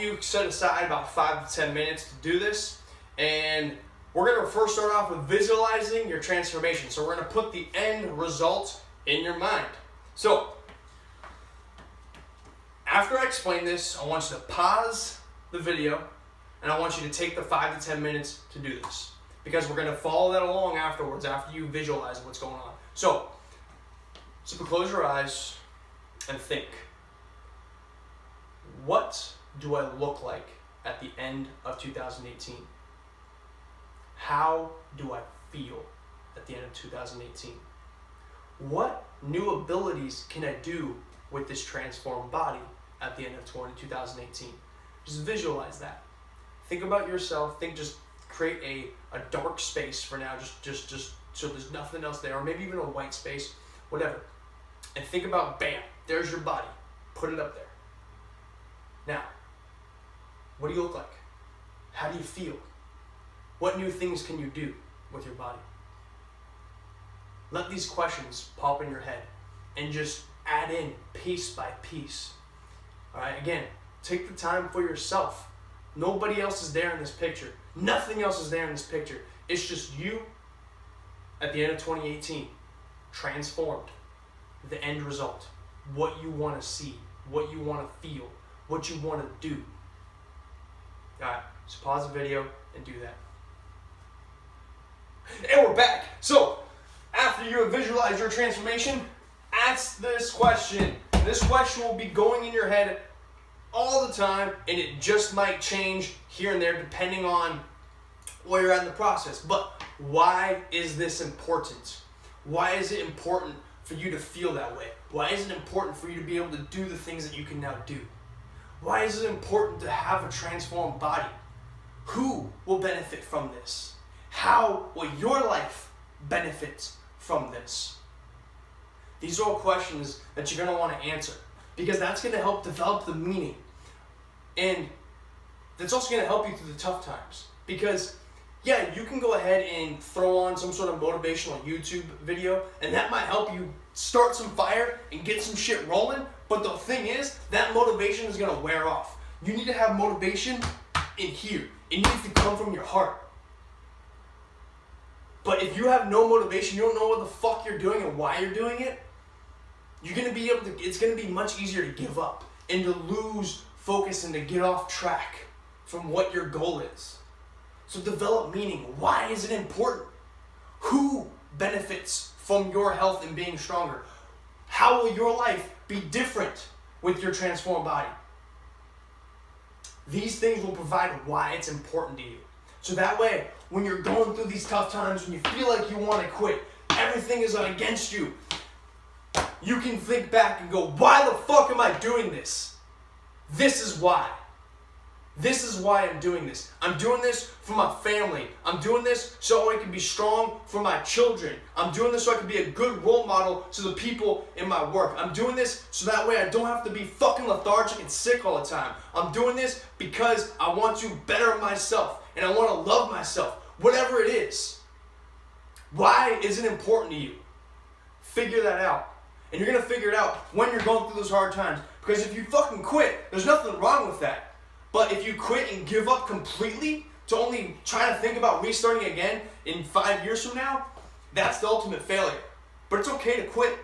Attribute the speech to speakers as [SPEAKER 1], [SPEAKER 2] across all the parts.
[SPEAKER 1] you set aside about 5 to 10 minutes to do this. And we're going to first start off with visualizing your transformation. So we're going to put the end result in your mind. So after I explain this, I want you to pause the video and I want you to take the 5 to 10 minutes to do this, because we're going to follow that along afterwards after you visualize what's going on. So close your eyes and think. What do I look like at the end of 2018? How do I feel at the end of 2018? What new abilities can I do with this transformed body at the end of 2018? Just visualize that. Think about yourself. Just create a dark space for now, just so there's nothing else there, or maybe even a white space, whatever. And think about, bam, there's your body. Put it up there. Now, what do you look like? How do you feel? What new things can you do with your body? Let these questions pop in your head and just add in piece by piece. All right, again, take the time for yourself. Nobody else is there in this picture. Nothing else is there in this picture. It's just you at the end of 2018, transformed. The end result, what you want to see, what you want to feel, what you want to do. All right, so pause the video and do that. And we're back. So after you have visualized your transformation, ask this question. This question will be going in your head all the time, and it just might change here and there depending on where you're at in the process. But why is this important? Why is it important for you to feel that way? Why is it important for you to be able to do the things that you can now do? Why is it important to have a transformed body? Who will benefit from this? How will your life benefit from this? These are all questions that you're going to want to answer, because that's going to help develop the meaning. And that's also going to help you through the tough times. Because, yeah, you can go ahead and throw on some sort of motivational YouTube video, and that might help you start some fire and get some shit rolling. But the thing is, that motivation is going to wear off. You need to have motivation in here. It needs to come from your heart. But if you have no motivation, you don't know what the fuck you're doing and why you're doing it, you're going to be able to, it's going to be much easier to give up and to lose focus and to get off track from what your goal is. So develop meaning. Why is it important? Who benefits from your health and being stronger? How will your life be different with your transformed body? These things will provide why it's important to you. So that way, when you're going through these tough times, when you feel like you want to quit, everything is against you, you can think back and go, why the fuck am I doing this? This is why. This is why I'm doing this. I'm doing this for my family. I'm doing this so I can be strong for my children. I'm doing this so I can be a good role model to the people in my work. I'm doing this so that way I don't have to be fucking lethargic and sick all the time. I'm doing this because I want to better myself and I want to love myself, whatever it is. Why is it important to you? Figure that out. And you're going to figure it out when you're going through those hard times. Because if you fucking quit, there's nothing wrong with that. But if you quit and give up completely to only try to think about restarting again in 5 years from now, that's the ultimate failure. But it's okay to quit.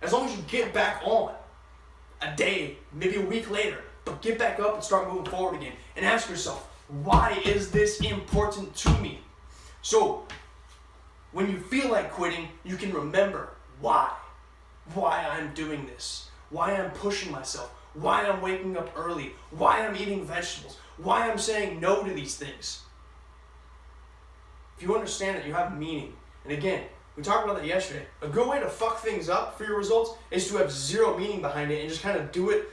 [SPEAKER 1] As long as you get back on a day, maybe a week later, but get back up and start moving forward again. And ask yourself, why is this important to me? So when you feel like quitting, you can remember why I'm doing this, why I'm pushing myself, why I'm waking up early, why I'm eating vegetables, why I'm saying no to these things. If you understand that you have meaning, and again, we talked about that yesterday, a good way to fuck things up for your results is to have zero meaning behind it and just kind of do it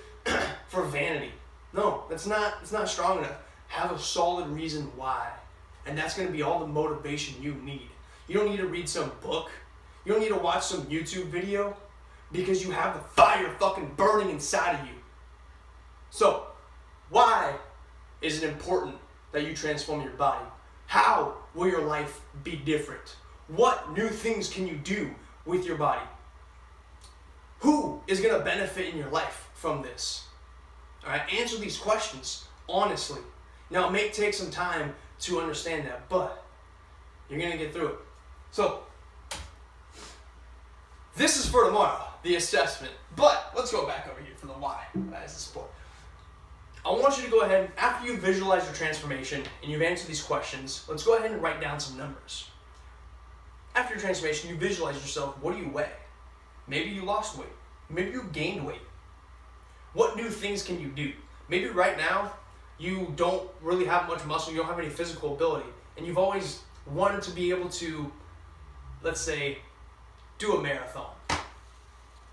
[SPEAKER 1] for vanity. No, it's not strong enough. Have a solid reason why. And that's going to be all the motivation you need. You don't need to read some book. You don't need to watch some YouTube video, because you have the fire fucking burning inside of you. So, why is it important that you transform your body? How will your life be different? What new things can you do with your body? Who is going to benefit in your life from this? All right, answer these questions honestly. Now, it may take some time to understand that, but you're going to get through it. So, this is for tomorrow, the assessment. But let's go back over here for the why as the sport. I want you to go ahead, after you visualize your transformation and you've answered these questions, let's go ahead and write down some numbers. After your transformation, you visualize yourself. What do you weigh? Maybe you lost weight. Maybe you gained weight. What new things can you do? Maybe right now, you don't really have much muscle, you don't have any physical ability, and you've always wanted to be able to, let's say, do a marathon. All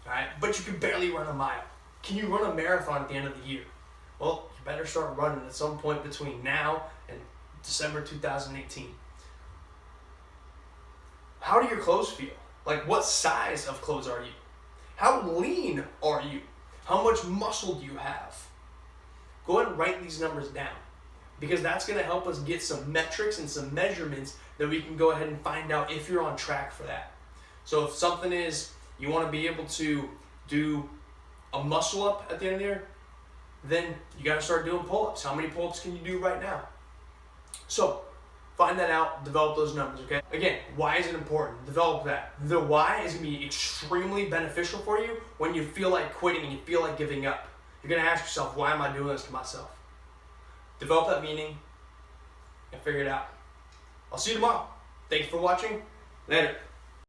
[SPEAKER 1] right? But you can barely run a mile. Can you run a marathon at the end of the year? Well, you better start running at some point between now and December 2018. How do your clothes feel? Like, what size of clothes are you? How lean are you? How much muscle do you have? Go ahead and write these numbers down, because that's going to help us get some metrics and some measurements that we can go ahead and find out if you're on track for that. So if something is, you want to be able to do a muscle up at the end of the year, then you got to start doing pull-ups. How many pull-ups can you do right now? So find that out, develop those numbers, okay? Again, why is it important? Develop that. The why is going to be extremely beneficial for you when you feel like quitting and you feel like giving up. You're going to ask yourself, why am I doing this to myself? Develop that meaning and figure it out. I'll see you tomorrow. Thanks for watching. Later.